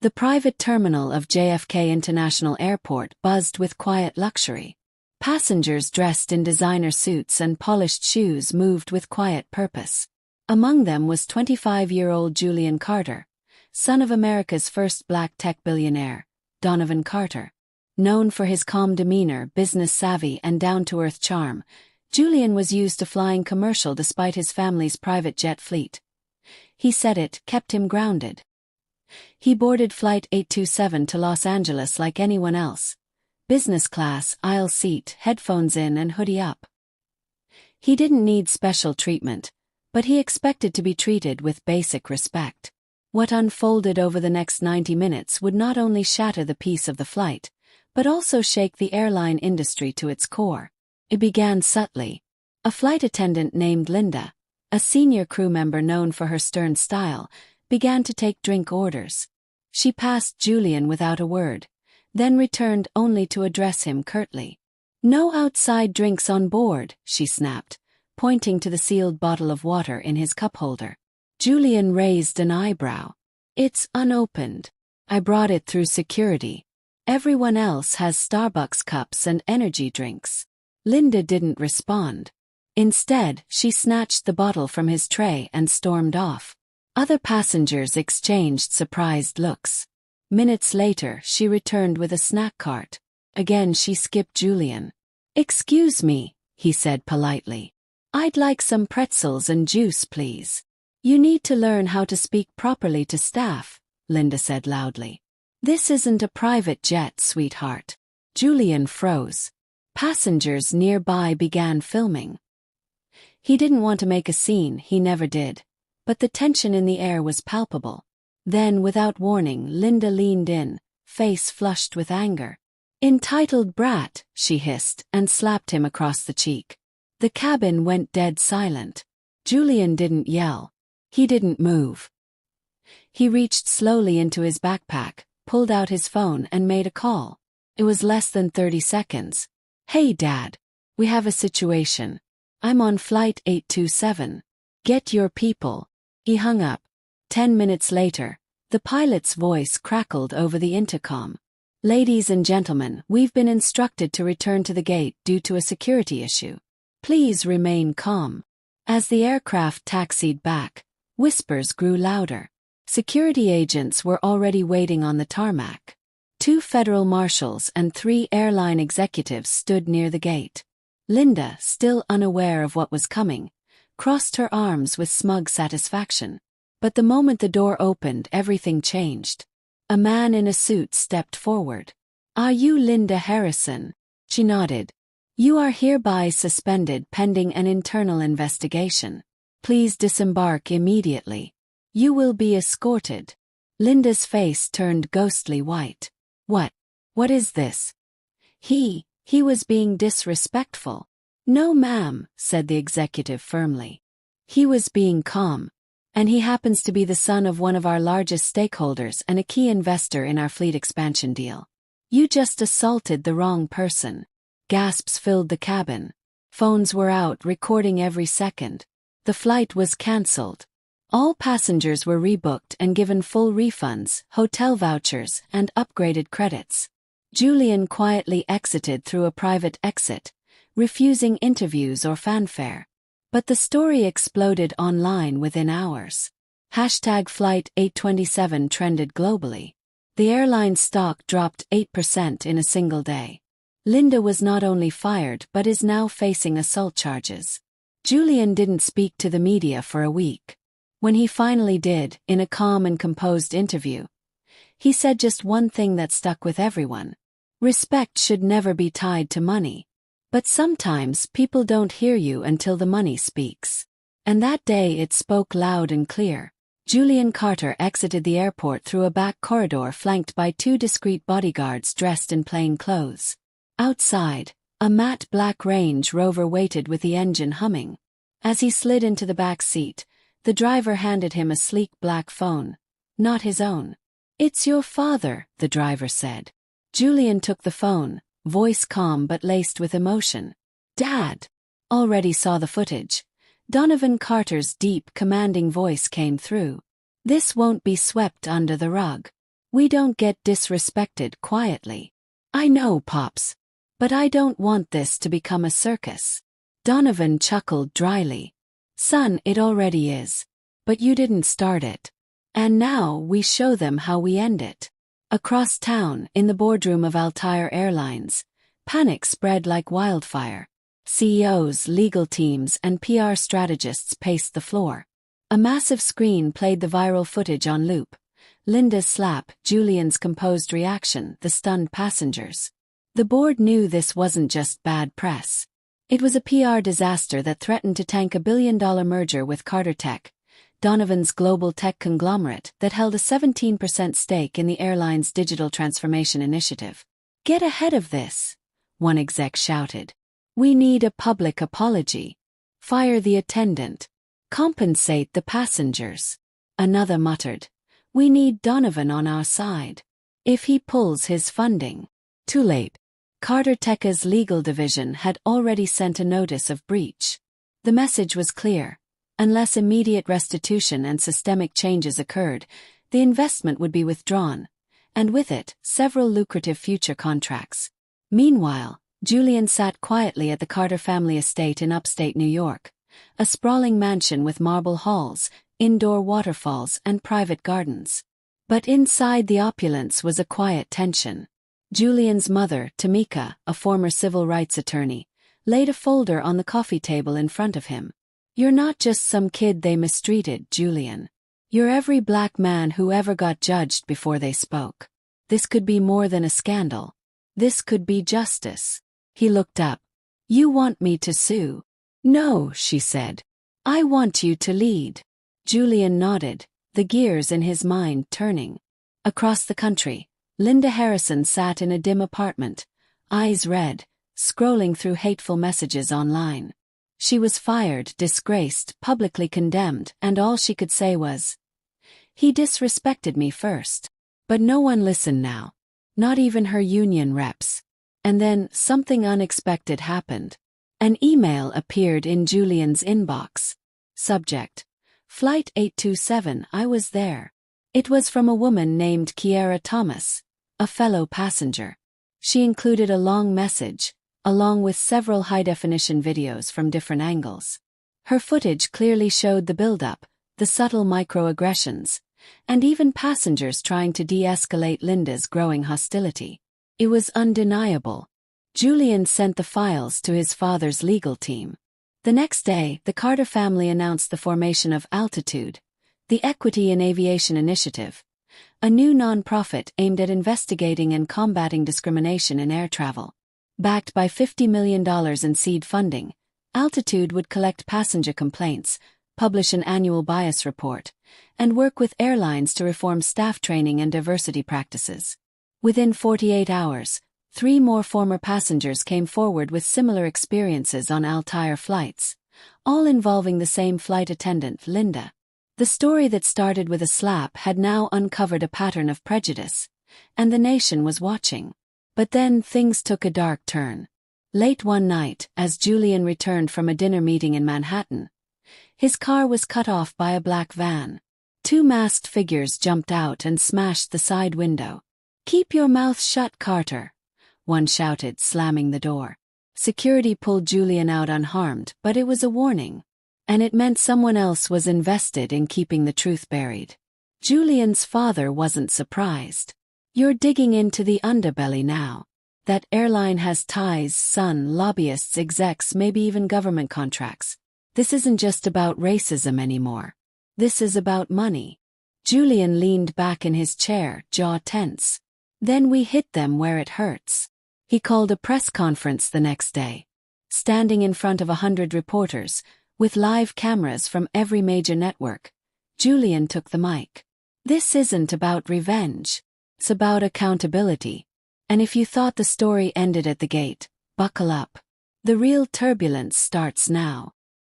The private terminal of JFK International Airport buzzed with quiet luxury. Passengers dressed in designer suits and polished shoes moved with quiet purpose. Among them was 25-year-old Julian Carter, son of America's first black tech billionaire, Donovan Carter. Known for his calm demeanor, business savvy, and down-to-earth charm, Julian was used to flying commercial despite his family's private jet fleet. He said it kept him grounded. He boarded Flight 827 to Los Angeles like anyone else. Business class, aisle seat, headphones in and hoodie up. He didn't need special treatment, but he expected to be treated with basic respect. What unfolded over the next 90 minutes would not only shatter the peace of the flight, but also shake the airline industry to its core. It began subtly. A flight attendant named Linda, a senior crew member known for her stern style, began to take drink orders. She passed Julian without a word, then returned only to address him curtly. "No outside drinks on board," she snapped, pointing to the sealed bottle of water in his cup holder. Julian raised an eyebrow. "It's unopened. I brought it through security. Everyone else has Starbucks cups and energy drinks." Linda didn't respond. Instead, she snatched the bottle from his tray and stormed off. Other passengers exchanged surprised looks. Minutes later, she returned with a snack cart. Again she skipped Julian. "Excuse me," he said politely. "I'd like some pretzels and juice, please." "You need to learn how to speak properly to staff," Linda said loudly. "This isn't a private jet, sweetheart." Julian froze. Passengers nearby began filming. He didn't want to make a scene, he never did. But the tension in the air was palpable. Then, without warning, Linda leaned in, face flushed with anger. "Entitled brat," she hissed, and slapped him across the cheek. The cabin went dead silent. Julian didn't yell. He didn't move. He reached slowly into his backpack, pulled out his phone and made a call. It was less than 30 seconds. "Hey Dad. We have a situation. I'm on Flight 827. Get your people." He hung up. 10 minutes later, the pilot's voice crackled over the intercom. "Ladies and gentlemen, we've been instructed to return to the gate due to a security issue. Please remain calm." As the aircraft taxied back, whispers grew louder. Security agents were already waiting on the tarmac. 2 federal marshals and 3 airline executives stood near the gate. Linda, still unaware of what was coming, crossed her arms with smug satisfaction. But the moment the door opened, everything changed. A man in a suit stepped forward. "Are you Linda Harrison?" She nodded. "You are hereby suspended pending an internal investigation. Please disembark immediately. You will be escorted." Linda's face turned ghostly white. What is this?" He was being disrespectful." "No ma'am," said the executive firmly. "He was being calm. And he happens to be the son of one of our largest stakeholders and a key investor in our fleet expansion deal. You just assaulted the wrong person." Gasps filled the cabin. Phones were out, recording every second. The flight was cancelled. All passengers were rebooked and given full refunds, hotel vouchers, and upgraded credits. Julian quietly exited through a private exit, refusing interviews or fanfare. But the story exploded online within hours. #Flight 827 trended globally. The airline's stock dropped 8% in a single day. Linda was not only fired but is now facing assault charges. Julian didn't speak to the media for a week. When he finally did, in a calm and composed interview, he said just one thing that stuck with everyone. Respect should never be tied to money. But sometimes people don't hear you until the money speaks. And that day it spoke loud and clear. Julian Carter exited the airport through a back corridor flanked by 2 discreet bodyguards dressed in plain clothes. Outside, a matte black Range Rover waited with the engine humming. As he slid into the back seat, the driver handed him a sleek black phone. Not his own. "It's your father," the driver said. Julian took the phone, voice calm but laced with emotion. "Dad." Already saw the footage. Donovan Carter's deep, commanding voice came through. "This won't be swept under the rug. We don't get disrespected quietly. I know, Pops. But I don't want this to become a circus. Donovan chuckled dryly. Son, it already is. But you didn't start it. And now we show them how we end it. Across town, in the boardroom of Altair Airlines, panic spread like wildfire. CEOs, legal teams, and PR strategists paced the floor. A massive screen played the viral footage on loop. Linda's slap, Julian's composed reaction, the stunned passengers. The board knew this wasn't just bad press. It was a PR disaster that threatened to tank a billion-dollar merger with Carter Tech, Donovan's global tech conglomerate that held a 17% stake in the airline's digital transformation initiative. Get ahead of this, one exec shouted. We need a public apology. Fire the attendant. Compensate the passengers. Another muttered. We need Donovan on our side. If he pulls his funding. Too late. Carter Tech's legal division had already sent a notice of breach. The message was clear. Unless immediate restitution and systemic changes occurred, the investment would be withdrawn, and with it, several lucrative future contracts. Meanwhile, Julian sat quietly at the Carter family estate in upstate New York, a sprawling mansion with marble halls, indoor waterfalls, and private gardens. But inside the opulence was a quiet tension. Julian's mother, Tamika, a former civil rights attorney, laid a folder on the coffee table in front of him. You're not just some kid they mistreated, Julian. You're every black man who ever got judged before they spoke. This could be more than a scandal. This could be justice. He looked up. You want me to sue? No, she said. I want you to lead. Julian nodded, the gears in his mind turning. Across the country, Linda Harrison sat in a dim apartment, eyes red, scrolling through hateful messages online. She was fired, disgraced, publicly condemned, and all she could say was, he disrespected me first. But no one listened now. Not even her union reps. And then, something unexpected happened. An email appeared in Julian's inbox. Subject: Flight 827, I was there. It was from a woman named Kiera Thomas, a fellow passenger. She included a long message, along with several high-definition videos from different angles. Her footage clearly showed the build-up, the subtle microaggressions, and even passengers trying to de-escalate Linda's growing hostility. It was undeniable. Julian sent the files to his father's legal team. The next day, the Carter family announced the formation of Altitude, the Equity in Aviation Initiative, a new nonprofit aimed at investigating and combating discrimination in air travel. Backed by $50 million in seed funding, Altitude would collect passenger complaints, publish an annual bias report, and work with airlines to reform staff training and diversity practices. Within 48 hours, 3 more former passengers came forward with similar experiences on Altair flights, all involving the same flight attendant, Linda. The story that started with a slap had now uncovered a pattern of prejudice, and the nation was watching. But then things took a dark turn. Late one night, as Julian returned from a dinner meeting in Manhattan, his car was cut off by a black van. 2 masked figures jumped out and smashed the side window. Keep your mouth shut, Carter, one shouted, slamming the door. Security pulled Julian out unharmed, but it was a warning. And it meant someone else was invested in keeping the truth buried. Julian's father wasn't surprised. You're digging into the underbelly now. That airline has ties, son, lobbyists, execs, maybe even government contracts. This isn't just about racism anymore. This is about money. Julian leaned back in his chair, jaw tense. Then we hit them where it hurts. He called a press conference the next day. Standing in front of 100 reporters, with live cameras from every major network, Julian took the mic. This isn't about revenge. It's about accountability. And if you thought the story ended at the gate, buckle up. The real turbulence starts now.